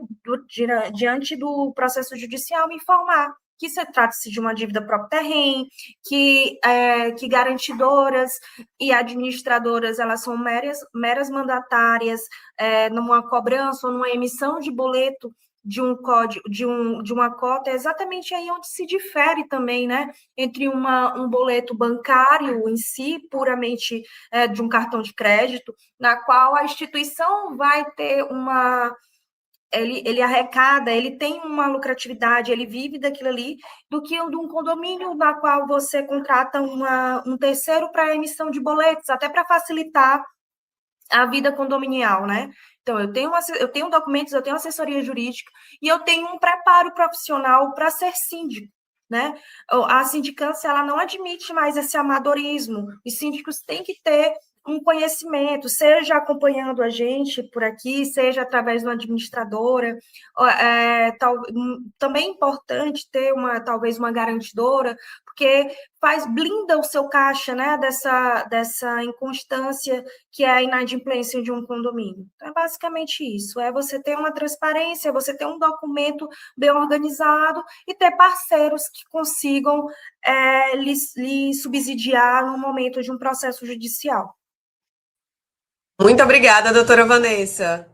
diante do processo judicial, me informar que se trata-se de uma dívida próprio terreno, que garantidoras e administradoras elas são meras mandatárias numa cobrança ou numa emissão de boleto de um código, de uma cota, é exatamente aí onde se difere também, né, entre um boleto bancário em si, puramente de um cartão de crédito, na qual a instituição vai ter ele arrecada, ele tem uma lucratividade, ele vive daquilo ali, do que de um condomínio na qual você contrata um terceiro para a emissão de boletos, até para facilitar a vida condominial, né? Então, eu tenho documentos, eu tenho assessoria jurídica e eu tenho um preparo profissional para ser síndico, né? A sindicância, ela não admite mais esse amadorismo. Os síndicos têm que ter um conhecimento, seja acompanhando a gente por aqui, seja através de uma administradora. Também é importante ter talvez uma garantidora, porque blinda o seu caixa, né, dessa inconstância que é a inadimplência de um condomínio. Então, é basicamente isso, é você ter uma transparência, você ter um documento bem organizado e ter parceiros que consigam lhe subsidiar no momento de um processo judicial. Muito obrigada, doutora Vanessa.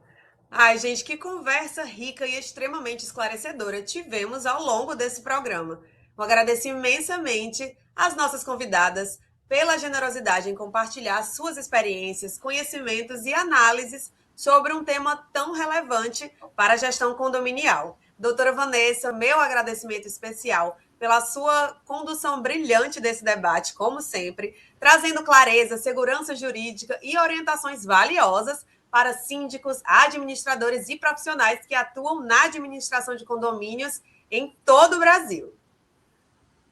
Ai, gente, que conversa rica e extremamente esclarecedora tivemos ao longo desse programa. Eu agradeço imensamente às nossas convidadas pela generosidade em compartilhar suas experiências, conhecimentos e análises sobre um tema tão relevante para a gestão condominial. Doutora Vanessa, meu agradecimento especial pela sua condução brilhante desse debate, como sempre, trazendo clareza, segurança jurídica e orientações valiosas para síndicos, administradores e profissionais que atuam na administração de condomínios em todo o Brasil.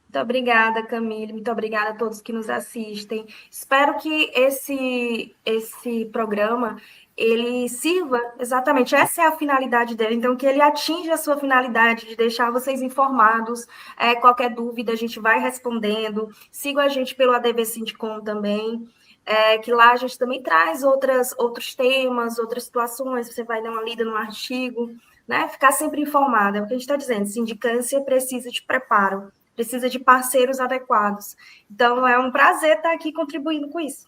Muito obrigada, Camille. Muito obrigada a todos que nos assistem. Espero que esse programa ele sirva exatamente, essa é a finalidade dele, então que ele atinja a sua finalidade de deixar vocês informados, qualquer dúvida a gente vai respondendo, siga a gente pelo ADV Sindicom também, que lá a gente também traz outros temas, outras situações, você vai dar uma lida no artigo, né? Ficar sempre informado, é o que a gente está dizendo, sindicância precisa de preparo, precisa de parceiros adequados, então é um prazer estar aqui contribuindo com isso.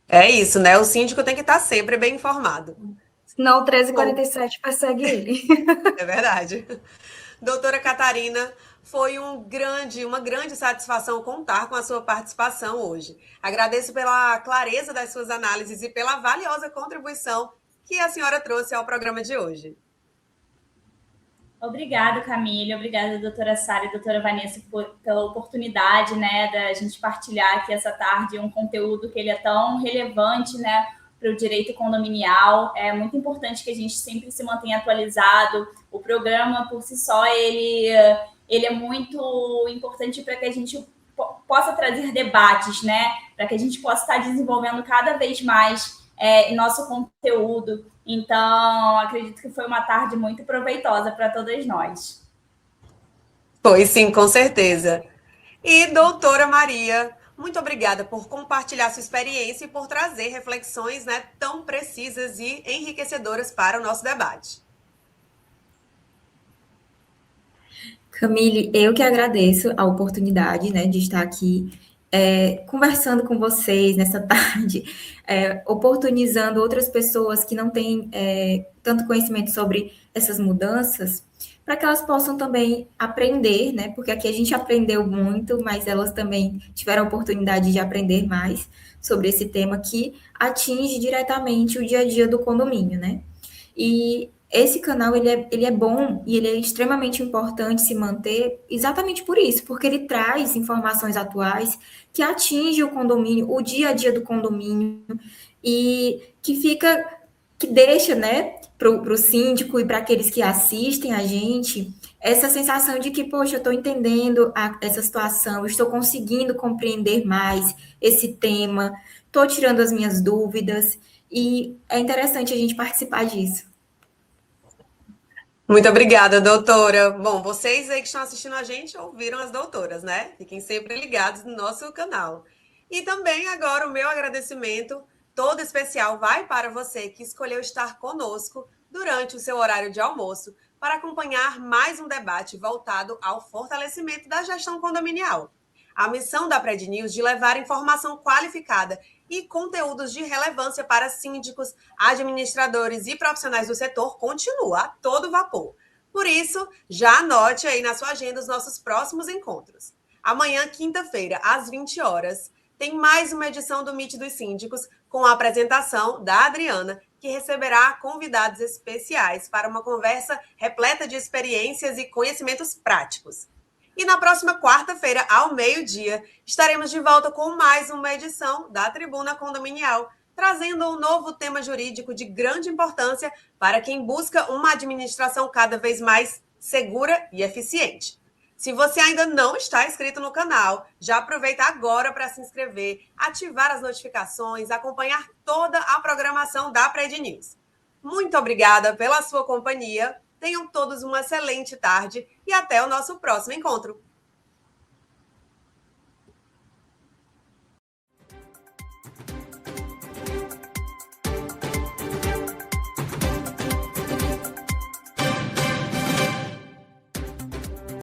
É isso, né? O síndico tem que estar sempre bem informado. Senão o 1347 persegue ele. É verdade. Doutora Catarina, foi uma grande satisfação contar com a sua participação hoje. Agradeço pela clareza das suas análises e pela valiosa contribuição que a senhora trouxe ao programa de hoje. Obrigada, Camille. Obrigada, doutora Sara e doutora Vanessa, pela oportunidade, né, da gente partilhar aqui essa tarde um conteúdo que ele é tão relevante, né, para o direito condominial. É muito importante que a gente sempre se mantenha atualizado. O programa, por si só, ele é muito importante para que a gente possa trazer debates, né, para que a gente possa estar desenvolvendo cada vez mais nosso conteúdo. Então, acredito que foi uma tarde muito proveitosa para todas nós. Foi sim, com certeza. E doutora Maria, muito obrigada por compartilhar sua experiência e por trazer reflexões, né, tão precisas e enriquecedoras para o nosso debate. Camille, eu que agradeço a oportunidade, né, de estar aqui conversando com vocês nessa tarde, oportunizando outras pessoas que não têm tanto conhecimento sobre essas mudanças, para que elas possam também aprender, né? Porque aqui a gente aprendeu muito, mas elas também tiveram a oportunidade de aprender mais sobre esse tema que atinge diretamente o dia a dia do condomínio, né? E esse canal, ele é bom e ele é extremamente importante se manter exatamente por isso, porque ele traz informações atuais que atingem o condomínio, o dia a dia do condomínio, e que deixa, né, para o síndico e para aqueles que assistem a gente, essa sensação de que, poxa, eu estou entendendo essa situação, eu estou conseguindo compreender mais esse tema, estou tirando as minhas dúvidas, e é interessante a gente participar disso. Muito obrigada, doutora. Bom, vocês aí que estão assistindo a gente ouviram as doutoras, né? Fiquem sempre ligados no nosso canal. E também agora o meu agradecimento todo especial vai para você que escolheu estar conosco durante o seu horário de almoço para acompanhar mais um debate voltado ao fortalecimento da gestão condominial. A missão da Pred News de levar informação qualificada e conteúdos de relevância para síndicos, administradores e profissionais do setor continua a todo vapor. Por isso, já anote aí na sua agenda os nossos próximos encontros. Amanhã, quinta-feira, às 20 horas, tem mais uma edição do Meet dos Síndicos com a apresentação da Adriana, que receberá convidados especiais para uma conversa repleta de experiências e conhecimentos práticos. E na próxima quarta-feira, ao meio-dia, estaremos de volta com mais uma edição da Tribuna Condominial, trazendo um novo tema jurídico de grande importância para quem busca uma administração cada vez mais segura e eficiente. Se você ainda não está inscrito no canal, já aproveita agora para se inscrever, ativar as notificações, acompanhar toda a programação da Pred News. Muito obrigada pela sua companhia. Tenham todos uma excelente tarde e até o nosso próximo encontro.